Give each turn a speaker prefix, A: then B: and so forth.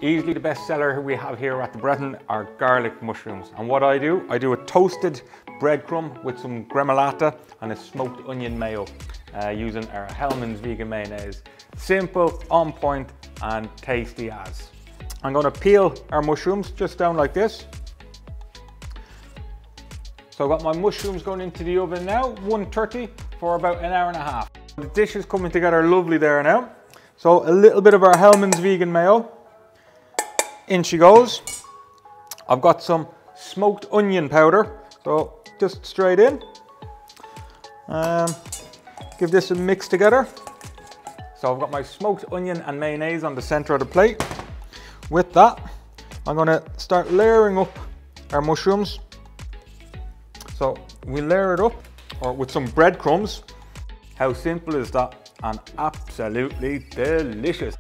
A: Easily the best seller we have here at the Breton are garlic mushrooms. And what I do a toasted breadcrumb with some gremolata and a smoked onion mayo using our Hellmann's vegan mayonnaise. Simple, on point and tasty as. I'm going to peel our mushrooms just down like this. So I've got my mushrooms going into the oven now, 130 for about an hour and a half. The dish is coming together lovely there now. So a little bit of our Hellmann's vegan mayo. In she goes. I've got some smoked onion powder, so just straight in. Give this a mix together. So I've got my smoked onion and mayonnaise on the center of the plate. With that, I'm going to start layering up our mushrooms. So we layer it up with some breadcrumbs. How simple is that? And absolutely delicious.